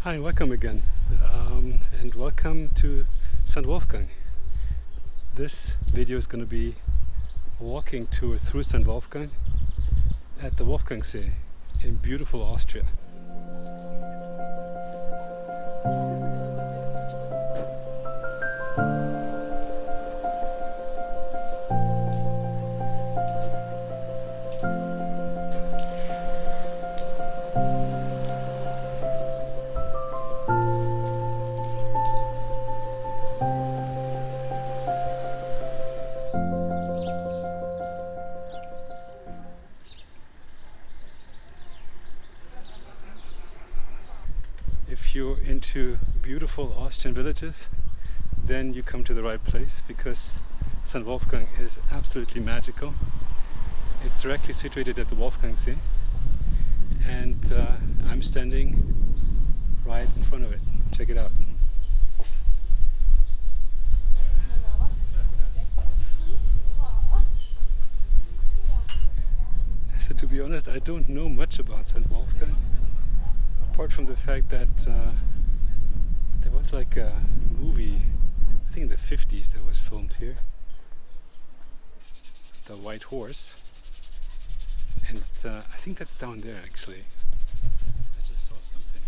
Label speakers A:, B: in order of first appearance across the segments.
A: Hi, welcome again, and welcome to St. Wolfgang. This video is going to be a walking tour through St. Wolfgang at the Wolfgangsee in beautiful Austria. If you're into beautiful Austrian villages, then you come to the right place, because St. Wolfgang is absolutely magical. It's directly situated at the Wolfgangsee, and I'm standing right in front of it. Check it out. So to be honest, I don't know much about St. Wolfgang, apart from the fact that there was like a movie, I think in the 50s, that was filmed here, The White Horse, and I think that's down there actually. I just saw something,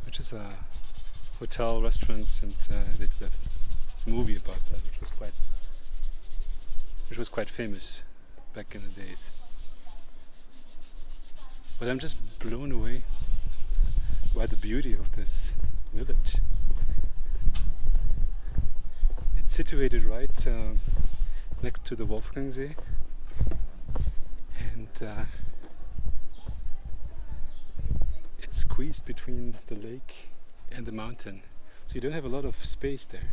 A: which is a hotel, restaurant, and they did a movie about that, which was quite famous back in the days. But I'm just blown away by the beauty of this village. It's situated right next to the Wolfgangsee, and it's squeezed between the lake and the mountain. So you don't have a lot of space there.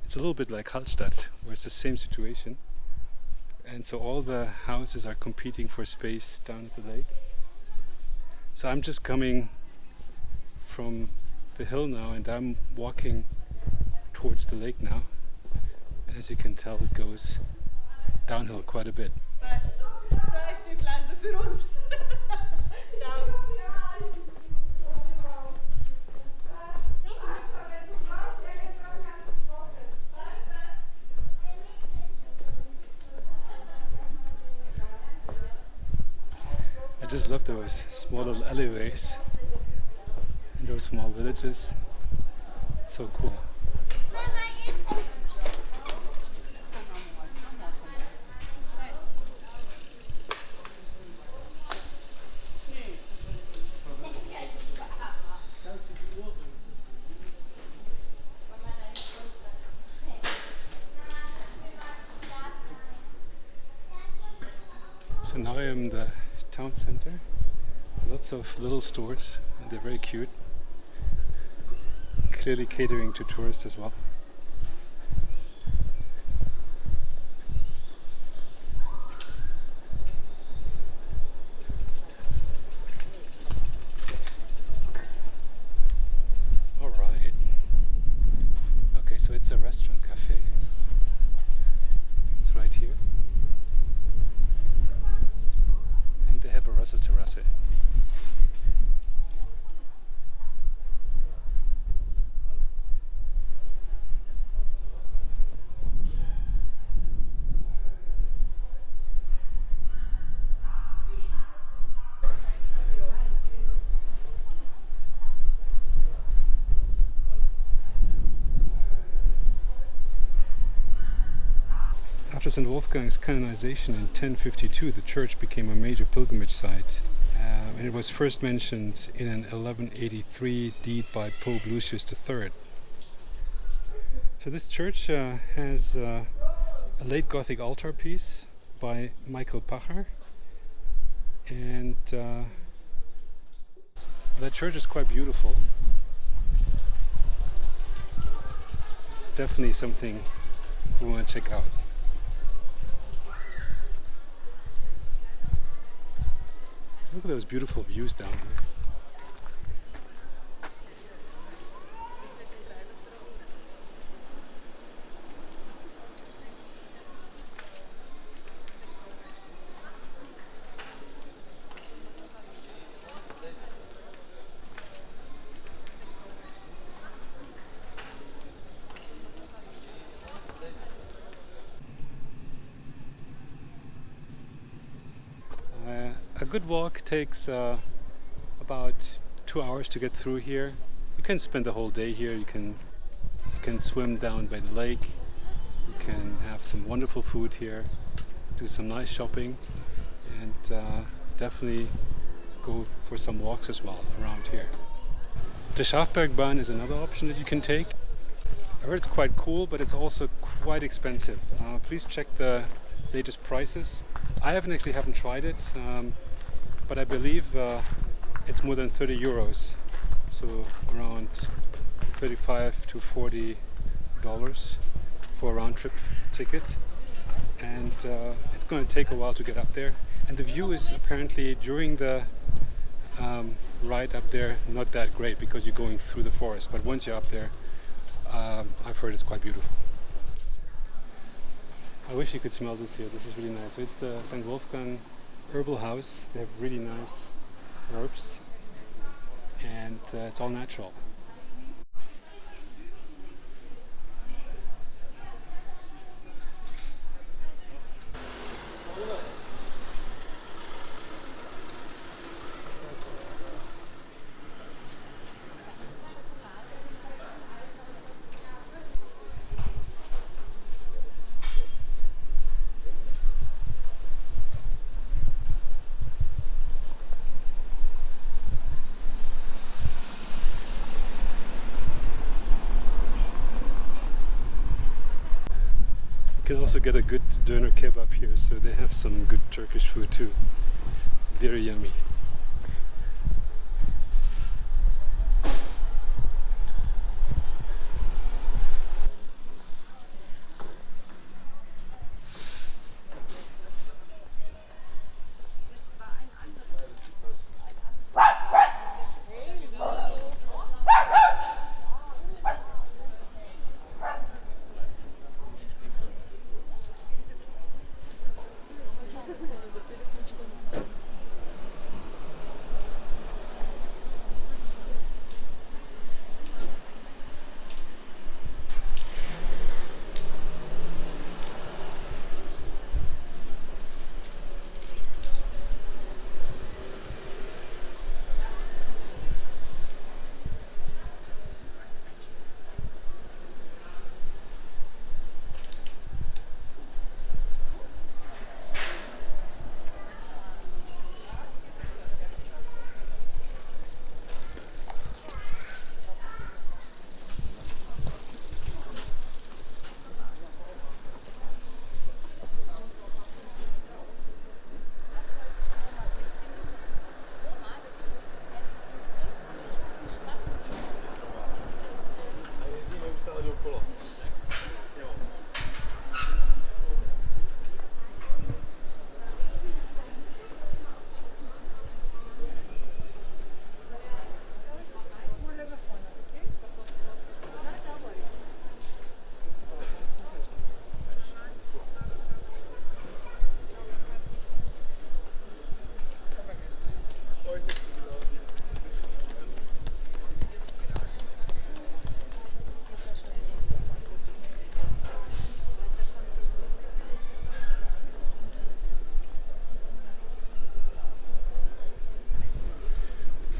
A: It's a little bit like Hallstatt, where it's the same situation. And so all the houses are competing for space down at the lake. So I'm just coming from the hill now, and I'm walking towards the lake now. And as you can tell, it goes downhill quite a bit. I just love those small little alleyways in those small villages. So cool. So now I am in the town center. Lots of little stores, and they're very cute. Clearly catering to tourists as well. Alright. Okay, so it's a restaurant cafe. It's right here. And they have a Terrasse. After St. Wolfgang's canonization in 1052, the church became a major pilgrimage site, and it was first mentioned in an 1183 deed by Pope Lucius III. So this church has a late Gothic altarpiece by Michael Pacher, and that church is quite beautiful. Definitely something we want to check out. Look at those beautiful views down there. A good walk takes about 2 hours to get through here. You can spend the whole day here. You can swim down by the lake. You can have some wonderful food here, do some nice shopping, and definitely go for some walks as well around here. The Schafbergbahn is another option that you can take. I heard it's quite cool, but it's also quite expensive. Please check the latest prices. I haven't tried it, but I believe it's more than 30 euros, so around 35 to 40 dollars for a round trip ticket, and it's going to take a while to get up there. And the view is apparently during the ride up there not that great because you're going through the forest, but once you're up there, I've heard it's quite beautiful. I wish you could smell this here. This is really nice. So it's the St. Wolfgang herbal house. They have really nice herbs, and it's all natural. You can also get a good doner kebab here, so they have some good Turkish food too. Very yummy.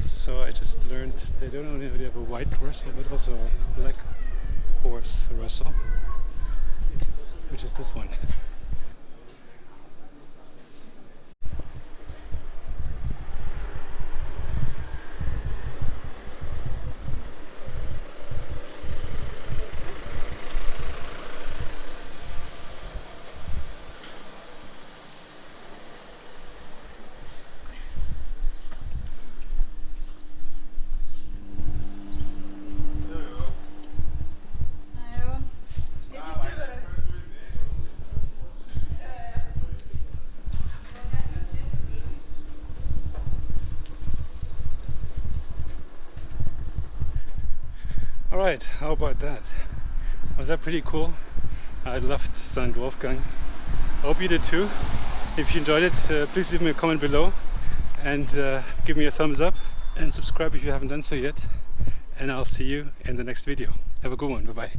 A: So I just learned they don't only have a white Russell but also a black horse Russell, which is this one. Alright, how about that? Was that pretty cool? I loved St. Wolfgang. I hope you did too. If you enjoyed it, please leave me a comment below and give me a thumbs up and subscribe if you haven't done so yet. And I'll see you in the next video. Have a good one. Bye bye.